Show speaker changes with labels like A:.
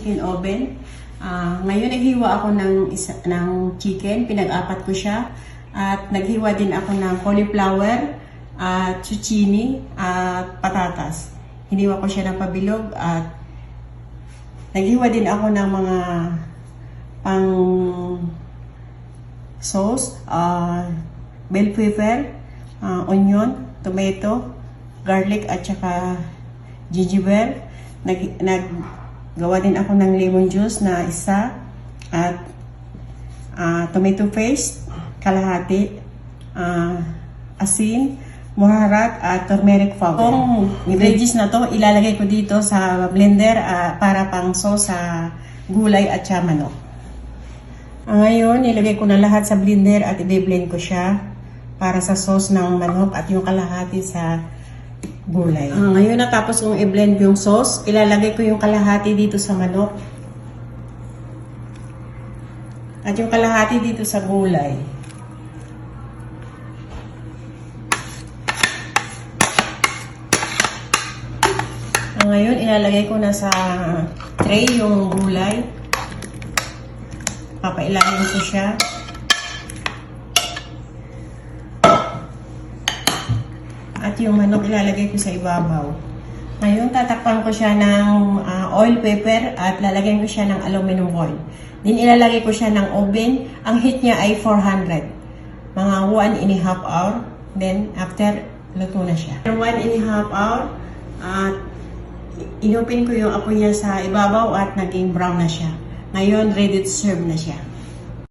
A: chicken oven. Ngayon naghiwa ako ng chicken, pinag-apat ko siya. At naghiwa din ako ng cauliflower, zucchini, at patatas. Hiniwa ko siya ng pabilog at naghiwa din ako ng mga pang sauce, bell pepper, onion, tomato, garlic at saka ginger. Naggawa din ako ng lemon juice na isa at tomato paste, kalahati, asin, muharat at turmeric powder. Itong veggies na to ilalagay ko dito sa blender para pang sauce sa gulay at saka manok. Ngayon nilagay ko na lahat sa blender at i-blend ko siya para sa sauce ng manok at yung kalahati sa gulay. Ngayon natapos kong i-blend yung sauce, ilalagay ko yung kalahati dito sa manok at yung kalahati dito sa gulay. Ngayon ilalagay ko na sa tray yung gulay. Papailalim ko siya. At yung manok ilalagay ko sa ibabaw. Ngayon tatakpan ko siya ng oil paper at lalagyan ko siya ng aluminum foil. Then ilalagay ko siya ng oven. Ang heat niya ay 400. Mga 1.5 hour. Then after, luto na siya. 1.5 hour at inopen ko yung apoy niya sa ibabaw at naging brown na siya. Ngayon ready to serve na siya.